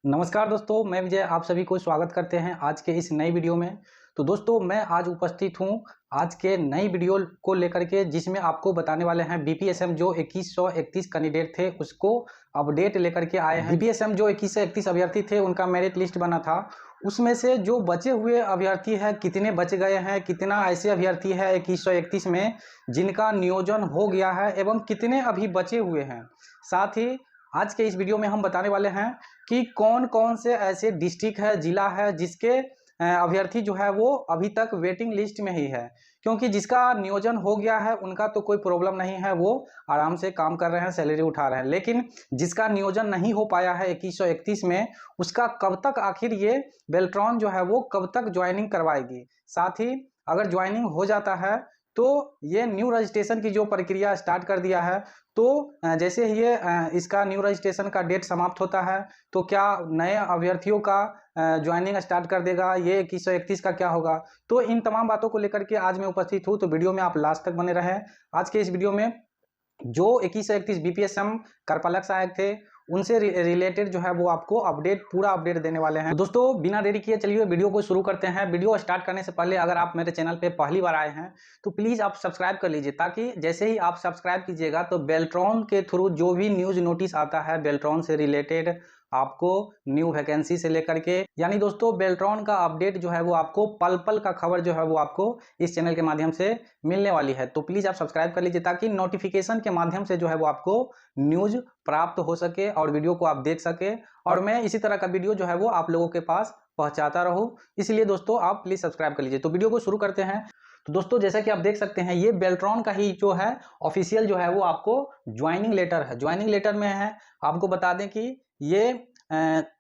नमस्कार दोस्तों, मैं विजय आप सभी को स्वागत करते हैं आज के इस नई वीडियो में। तो दोस्तों मैं आज उपस्थित हूं आज के नई वीडियो को लेकर के, जिसमें आपको बताने वाले हैं बीपीएसएम जो 2131 कैंडिडेट थे उसको अपडेट लेकर के आए हैं। बीपीएसएम जो 2131 अभ्यर्थी थे उनका मेरिट लिस्ट बना था, उसमें से जो बचे हुए अभ्यर्थी हैं कितने बच गए हैं, कितना ऐसे अभ्यर्थी है 2131 में जिनका नियोजन हो गया है एवं कितने अभी बचे हुए हैं। साथ ही आज के इस वीडियो में हम बताने वाले हैं कि कौन कौन से ऐसे डिस्ट्रिक्ट है, जिला है जिसके अभ्यर्थी जो है वो अभी तक वेटिंग लिस्ट में ही है, क्योंकि जिसका नियोजन हो गया है उनका तो कोई प्रॉब्लम नहीं है, वो आराम से काम कर रहे हैं, सैलरी उठा रहे हैं। लेकिन जिसका नियोजन नहीं हो पाया है 2131 में, उसका कब तक आखिर ये बेल्ट्रॉन जो है वो कब तक ज्वाइनिंग करवाएगी। साथ ही अगर ज्वाइनिंग हो जाता है तो ये न्यू रजिस्ट्रेशन की जो प्रक्रिया स्टार्ट कर दिया है, तो जैसे ही ये इसका न्यू रजिस्ट्रेशन का डेट समाप्त होता है तो क्या नए अभ्यर्थियों का ज्वाइनिंग स्टार्ट कर देगा, ये 2131 का क्या होगा। तो इन तमाम बातों को लेकर के आज मैं उपस्थित हूँ, तो वीडियो में आप लास्ट तक बने रहें। आज के इस वीडियो में जो 2131 बीपीएसएम कार्यपालक सहायक थे उनसे रिलेटेड जो है वो आपको पूरा अपडेट देने वाले हैं। तो दोस्तों बिना देरी किए चलिए वीडियो को शुरू करते हैं। वीडियो स्टार्ट करने से पहले अगर आप मेरे चैनल पे पहली बार आए हैं तो प्लीज़ आप सब्सक्राइब कर लीजिए, ताकि जैसे ही आप सब्सक्राइब कीजिएगा तो बेल्ट्रॉन के थ्रू जो भी न्यूज़ नोटिस आता है बेल्ट्रॉन से रिलेटेड, आपको न्यू वैकेंसी से लेकर के, यानी दोस्तों बेल्ट्रॉन का अपडेट जो है वो आपको पल पल का खबर जो है वो आपको इस चैनल के माध्यम से मिलने वाली है। तो प्लीज़ आप सब्सक्राइब कर लीजिए, ताकि नोटिफिकेशन के माध्यम से जो है वो आपको न्यूज़ प्राप्त हो सके और वीडियो को आप देख सके, और मैं इसी तरह का वीडियो जो है वो आप लोगों के पास पहुंचाता रहूं। इसलिए दोस्तों आप प्लीज़ सब्सक्राइब कर लीजिए। तो वीडियो को शुरू करते हैं। तो दोस्तों जैसा कि आप देख सकते हैं, ये बेल्ट्रॉन का ही जो है ऑफिशियल जो है वो आपको ज्वाइनिंग लेटर है। ज्वाइनिंग लेटर में है, आपको बता दें कि ये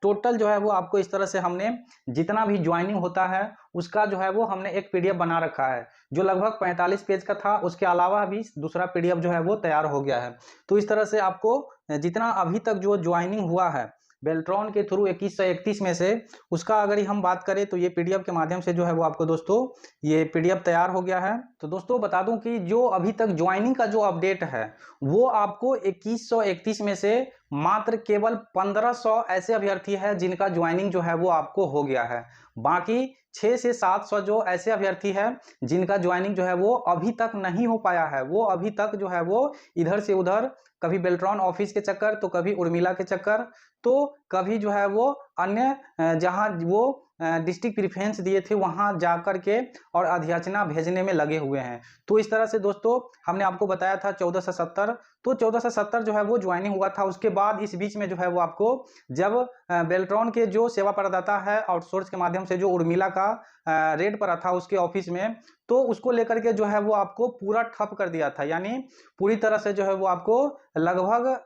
टोटल जो है वो आपको इस तरह से हमने जितना भी ज्वाइनिंग होता है उसका जो है वो हमने एक पीडीएफ बना रखा है, जो लगभग 45 पेज का था। उसके अलावा भी दूसरा पीडीएफ जो है वो तैयार हो गया है। तो इस तरह से आपको जितना अभी तक जो ज्वाइनिंग हुआ है बेल्ट्रॉन के थ्रू 2131 में से, उसका अगर हम बात करें तो ये पीडीएफ के माध्यम से जो है वो आपको दोस्तों ये पीडीएफ तैयार हो गया है। तो दोस्तों बता दूं कि जो अभी तक ज्वाइनिंग का जो अपडेट है वो आपको 2131 में से मात्र केवल 1500 ऐसे अभ्यर्थी है जिनका ज्वाइनिंग जो है वो आपको हो गया है। बाकी 600 से 700 जो ऐसे अभ्यर्थी है जिनका ज्वाइनिंग जो है वो अभी तक नहीं हो पाया है। वो अभी तक जो है वो इधर से उधर, कभी बेल्ट्रॉन ऑफिस के चक्कर, तो कभी उर्मिला के चक्कर, तो कभी जो है वो अन्य जहां वो डिस्ट्रिक्ट प्रिफरेंस दिए थे वहां जाकर के और अधियाचना भेजने में लगे हुए हैं। तो इस तरह से दोस्तों हमने आपको बताया था 1470, तो 1470 जो है वो ज्वाइनिंग हुआ था। उसके बाद इस बीच में जो है वो आपको जब बेल्ट्रॉन के जो सेवा प्रदाता है आउटसोर्स के माध्यम से जो उर्मिला का रेड पड़ा था उसके ऑफिस में, तो उसको लेकर के जो है वो आपको पूरा ठप कर दिया था। यानी पूरी तरह से जो है वो आपको लगभग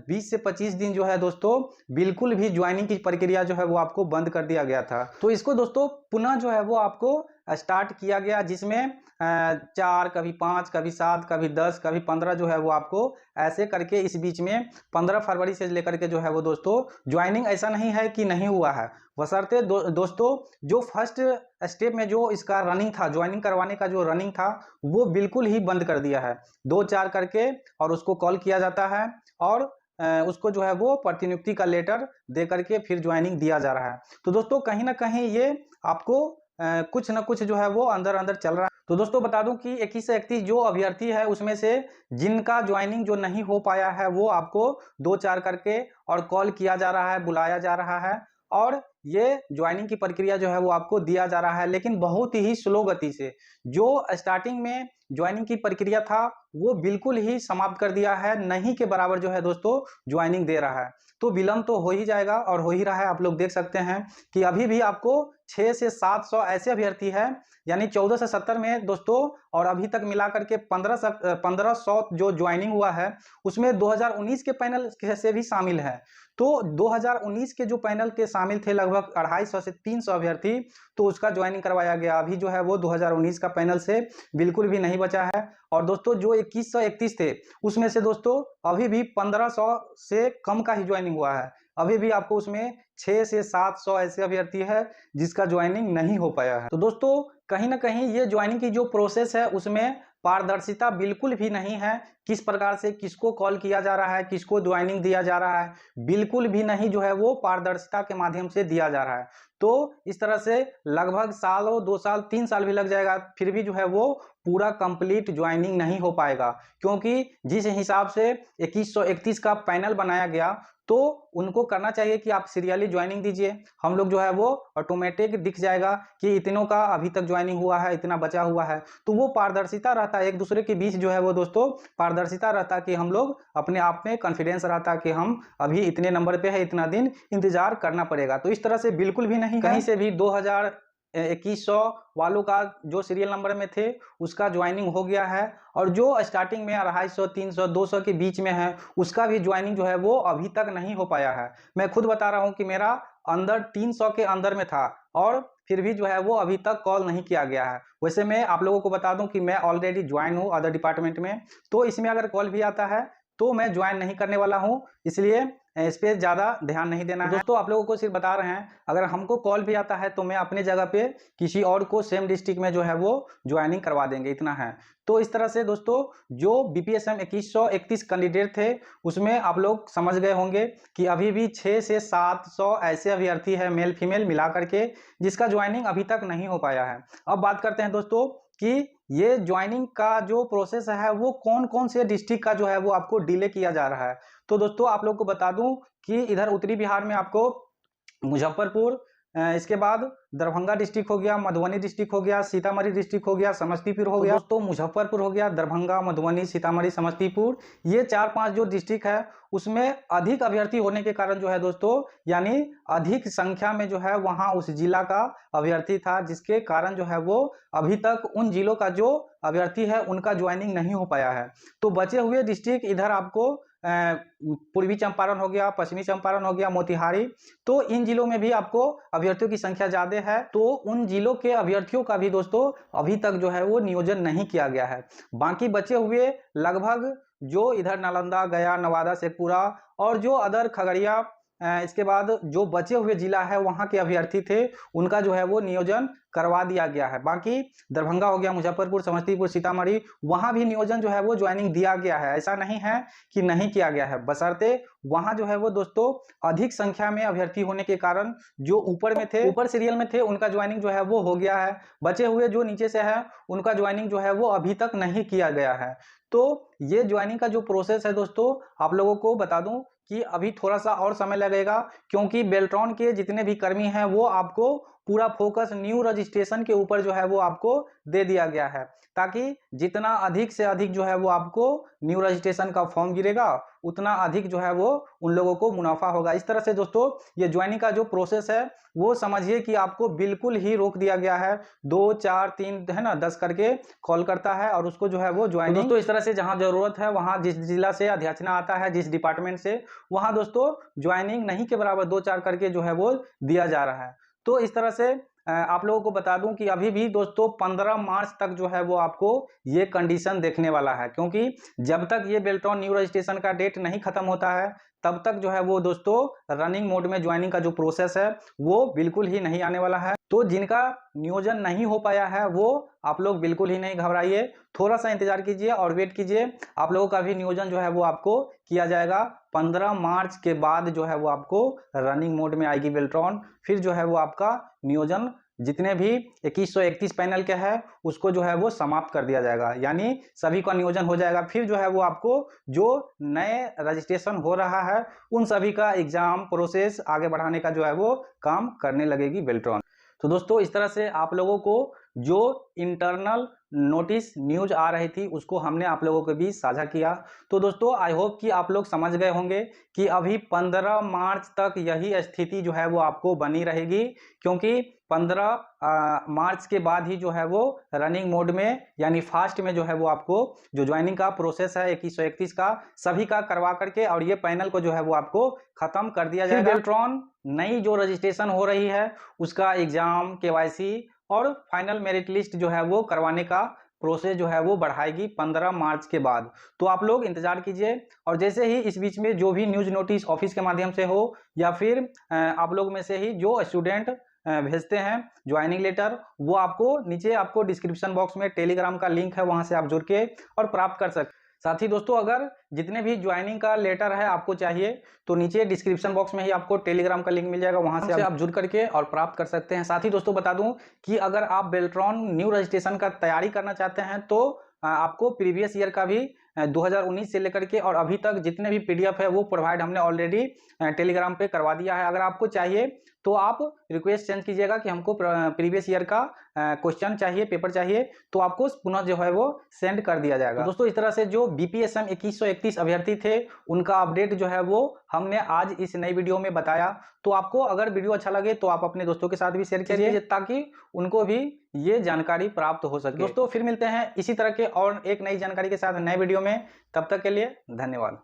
20 से 25 दिन जो है दोस्तों बिल्कुल भी ज्वाइनिंग की प्रक्रिया जो है वो आपको बंद कर दिया गया था। तो इसको दोस्तों पुनः जो है वो आपको स्टार्ट किया गया, जिसमें 4, कभी 5, कभी 7, कभी 10, कभी 15 जो है वो आपको ऐसे करके इस बीच में 15 फरवरी से लेकर के जो है वो दोस्तों ज्वाइनिंग ऐसा नहीं है कि नहीं हुआ है, बशर्ते दोस्तों जो फर्स्ट स्टेप में जो इसका रनिंग था, ज्वाइनिंग करवाने का जो रनिंग था वो बिल्कुल ही बंद कर दिया है। 2-4 करके और उसको कॉल किया जाता है और उसको जो है वो प्रतिनियुक्ति का लेटर दे करके फिर ज्वाइनिंग दिया जा रहा है। तो दोस्तों कहीं ना कहीं ये आपको कुछ ना कुछ जो है वो अंदर अंदर चल रहा है। तो दोस्तों बता दूं कि 21 से 31 जो अभ्यर्थी है उसमें से जिनका ज्वाइनिंग जो नहीं हो पाया है वो आपको 2-4 करके और कॉल किया जा रहा है, बुलाया जा रहा है, और ये ज्वाइनिंग की प्रक्रिया जो है वो आपको दिया जा रहा है, लेकिन बहुत ही स्लो गति से। जो स्टार्टिंग में ज्वाइनिंग की प्रक्रिया था वो बिल्कुल ही समाप्त कर दिया है, नहीं के बराबर जो है दोस्तों ज्वाइनिंग दे रहा है। तो विलंब तो हो ही जाएगा और हो ही रहा है। आप लोग देख सकते हैं कि अभी भी आपको 600 से 700 ऐसे अभ्यर्थी है, यानी 1470 में दोस्तों, और अभी तक मिलाकर के 1500 जो ज्वाइनिंग हुआ है उसमें 2019 के पैनल से भी शामिल है। तो 2019 के जो पैनल के शामिल थे लगभग 250 से 300 अभ्यर्थी, तो उसका ज्वाइनिंग करवाया गया। अभी जो है वो 2019 का पैनल से बिल्कुल भी नहीं बचा है। और दोस्तों जो 2131 थे उसमें से दोस्तों अभी भी 1500 से कम का ही ज्वाइनिंग हुआ है। अभी भी आपको उसमें 600 से 700 ऐसे अभ्यर्थी है जिसका ज्वाइनिंग नहीं हो पाया है। तो दोस्तों कहीं ना कहीं ये ज्वाइनिंग की जो प्रोसेस है उसमें पारदर्शिता बिल्कुल भी नहीं है, किस प्रकार से किसको कॉल किया जा रहा है, किसको ज्वाइनिंग दिया जा रहा है, बिल्कुल भी नहीं जो है वो पारदर्शिता के माध्यम से दिया जा रहा है। तो इस तरह से लगभग साल और 2 साल 3 साल भी लग जाएगा, फिर भी जो है वो पूरा कंप्लीट ज्वाइनिंग नहीं हो पाएगा, क्योंकि जिस हिसाब से 2131 का पैनल बनाया गया तो उनको करना चाहिए कि आप सीरियली ज्वाइनिंग दीजिए, हम लोग जो है वो ऑटोमेटिक दिख जाएगा कि इतनों का अभी तक ज्वाइनिंग हुआ है, इतना बचा हुआ है। तो वो पारदर्शिता रहता है, एक दूसरे के बीच जो है वो दोस्तों पारदर्शिता रहता है कि हम लोग अपने आप में कॉन्फिडेंस रहता है कि हम अभी इतने नंबर पे है, इतना दिन इंतजार करना पड़ेगा। तो इस तरह से बिल्कुल भी नहीं, कहीं से भी 2100 वालों का जो सीरियल नंबर में थे उसका ज्वाइनिंग हो गया है, और जो स्टार्टिंग में 250, 300, 200 के बीच में है उसका भी ज्वाइनिंग जो है वो अभी तक नहीं हो पाया है। मैं खुद बता रहा हूं कि मेरा अंदर 300 के अंदर में था और फिर भी जो है वो अभी तक कॉल नहीं किया गया है। वैसे मैं आप लोगों को बता दूं कि मैं ऑलरेडी ज्वाइन हूं अदर डिपार्टमेंट में, तो इसमें अगर कॉल भी आता है तो मैं ज्वाइन नहीं करने वाला हूं, इसलिए इस पर ज़्यादा ध्यान नहीं देना है। दोस्तों आप लोगों को सिर्फ बता रहे हैं, अगर हमको कॉल भी आता है तो मैं अपने जगह पे किसी और को सेम डिस्ट्रिक्ट में जो है वो ज्वाइनिंग करवा देंगे, इतना है। तो इस तरह से दोस्तों जो बीपीएसएम 2131 कैंडिडेट थे उसमें आप लोग समझ गए होंगे कि अभी भी 600 से 700 ऐसे अभ्यर्थी है मेल फीमेल मिला करके जिसका ज्वाइनिंग अभी तक नहीं हो पाया है। अब बात करते हैं दोस्तों कि ये ज्वाइनिंग का जो प्रोसेस है वो कौन कौन से डिस्ट्रिक्ट का जो है वो आपको डिले किया जा रहा है। तो दोस्तों आप लोग को बता दूं कि इधर उत्तरी बिहार में आपको मुजफ्फरपुर, इसके बाद दरभंगा डिस्ट्रिक्ट हो गया, मधुबनी डिस्ट्रिक्ट हो गया, सीतामढ़ी डिस्ट्रिक्ट हो गया, समस्तीपुर हो गया। दोस्तों मुजफ्फरपुर हो गया, दरभंगा, मधुबनी, सीतामढ़ी, समस्तीपुर, ये 4-5 जो डिस्ट्रिक्ट है उसमें अधिक अभ्यर्थी होने के कारण जो है दोस्तों, यानी अधिक संख्या में जो है वहां उस जिला का अभ्यर्थी था, जिसके कारण जो है वो अभी तक उन जिलों का जो अभ्यर्थी है उनका ज्वाइनिंग नहीं हो पाया है। तो बचे हुए डिस्ट्रिक्ट इधर आपको पूर्वी चंपारण हो गया, पश्चिमी चंपारण हो गया, मोतिहारी, तो इन जिलों में भी आपको अभ्यर्थियों की संख्या ज्यादा है, तो उन जिलों के अभ्यर्थियों का भी दोस्तों अभी तक जो है वो नियोजन नहीं किया गया है। बाकी बचे हुए लगभग जो इधर नालंदा, गया, नवादा, शेखपुरा और जो अदर खगड़िया, इसके बाद जो बचे हुए जिला है वहां के अभ्यर्थी थे उनका जो है वो नियोजन करवा दिया गया है। बाकी दरभंगा हो गया, मुजफ्फरपुर, समस्तीपुर, सीतामढ़ी, वहां भी नियोजन जो है वो ज्वाइनिंग दिया गया है, ऐसा नहीं है कि नहीं किया गया है, बशर्ते वहां जो है वो दोस्तों अधिक संख्या में अभ्यर्थी होने के कारण जो ऊपर में थे, ऊपर सीरियल में थे, उनका ज्वाइनिंग जो है वो हो गया है। बचे हुए जो नीचे से है उनका ज्वाइनिंग जो है वो अभी तक नहीं किया गया है। तो ये ज्वाइनिंग का जो प्रोसेस है दोस्तों आप लोगों को बता दूं कि अभी थोड़ा सा और समय लगेगा, क्योंकि बेल्ट्रॉन के जितने भी कर्मी हैं वो आपको पूरा फोकस न्यू रजिस्ट्रेशन के ऊपर जो है वो आपको दे दिया गया है, ताकि जितना अधिक से अधिक जो है वो आपको न्यू रजिस्ट्रेशन का फॉर्म गिरेगा उतना अधिक जो है वो उन लोगों को मुनाफा होगा। इस तरह से दोस्तों ये ज्वाइनिंग का जो प्रोसेस है वो समझिए कि आपको बिल्कुल ही रोक दिया गया है, 2, 4, 3 है ना 10 करके कॉल करता है और उसको जो है वो ज्वाइनिंग, दोस्तों इस तरह से जहां जरूरत है वहां जिस जिला से अध्याचना आता है, जिस डिपार्टमेंट से, वहां दोस्तों ज्वाइनिंग नहीं के बराबर 2-4 करके जो है वो दिया जा रहा है। तो इस तरह से आप लोगों को बता दूं कि अभी भी दोस्तों 15 मार्च तक जो है वो आपको ये कंडीशन देखने वाला है, क्योंकि जब तक ये बेल्ट्रॉन न्यू रजिस्ट्रेशन का डेट नहीं खत्म होता है तब तक जो है वो दोस्तों रनिंग मोड में ज्वाइनिंग का जो प्रोसेस है वो बिल्कुल ही नहीं आने वाला है। तो जिनका नियोजन नहीं हो पाया है वो आप लोग बिल्कुल ही नहीं घबराइए, थोड़ा सा इंतजार कीजिए और वेट कीजिए, आप लोगों का भी नियोजन जो है वो आपको किया जाएगा। 15 मार्च के बाद जो है वो आपको रनिंग मोड में आएगी बेल्ट्रॉन, फिर जो है वो आपका नियोजन जितने भी 2131 पैनल के है उसको जो है वो समाप्त कर दिया जाएगा, यानी सभी का नियोजन हो जाएगा। फिर जो है वो आपको जो नए रजिस्ट्रेशन हो रहा है उन सभी का एग्जाम प्रोसेस आगे बढ़ाने का जो है वो काम करने लगेगी बेल्ट्रॉन। तो दोस्तों इस तरह से आप लोगों को जो इंटरनल नोटिस न्यूज आ रही थी उसको हमने आप लोगों के बीच साझा किया। तो दोस्तों आई होप कि आप लोग समझ गए होंगे कि अभी 15 मार्च तक यही स्थिति जो है वो आपको बनी रहेगी, क्योंकि 15 मार्च के बाद ही जो है वो रनिंग मोड में यानी फास्ट में जो है वो आपको जो ज्वाइनिंग का प्रोसेस है 2131 का सभी का करवा करके और ये पैनल को जो है वो आपको खत्म कर दिया जाएगा। बेल्ट्रॉन नई जो रजिस्ट्रेशन हो रही है उसका एग्जाम, केवाईसी और फाइनल मेरिट लिस्ट जो है वो करवाने का प्रोसेस जो है वो बढ़ाएगी 15 मार्च के बाद। तो आप लोग इंतजार कीजिए, और जैसे ही इस बीच में जो भी न्यूज नोटिस ऑफिस के माध्यम से हो या फिर आप लोग में से ही जो स्टूडेंट भेजते हैं ज्वाइनिंग लेटर, वो आपको नीचे आपको डिस्क्रिप्शन बॉक्स में टेलीग्राम का लिंक है, वहां से आप जुड़ के और प्राप्त कर सकते। साथ ही दोस्तों अगर जितने भी ज्वाइनिंग का लेटर है आपको चाहिए तो नीचे डिस्क्रिप्शन बॉक्स में ही आपको टेलीग्राम का लिंक मिल जाएगा, वहां से आप जुड़ करके और प्राप्त कर सकते हैं। साथ ही दोस्तों बता दूं कि अगर आप बेल्ट्रॉन न्यू रजिस्ट्रेशन का तैयारी करना चाहते हैं तो आपको प्रीवियस ईयर का भी 2019 से लेकर के और अभी तक जितने भी पीडीएफ है वो प्रोवाइड हमने ऑलरेडी टेलीग्राम पे करवा दिया है। अगर आपको चाहिए तो आप रिक्वेस्ट सेंड कीजिएगा कि हमको प्रीवियस ईयर का क्वेश्चन चाहिए, पेपर चाहिए, तो आपको पुनः जो है वो सेंड कर दिया जाएगा। तो दोस्तों इस तरह से जो बीपीएसएम 2131 अभ्यर्थी थे उनका अपडेट जो है वो हमने आज इस नई वीडियो में बताया। तो आपको अगर वीडियो अच्छा लगे तो आप अपने दोस्तों के साथ भी शेयर कीजिए ताकि उनको भी ये जानकारी प्राप्त हो सके। दोस्तों फिर मिलते हैं इसी तरह के और एक नई जानकारी के साथ नए वीडियो में, तब तक के लिए धन्यवाद।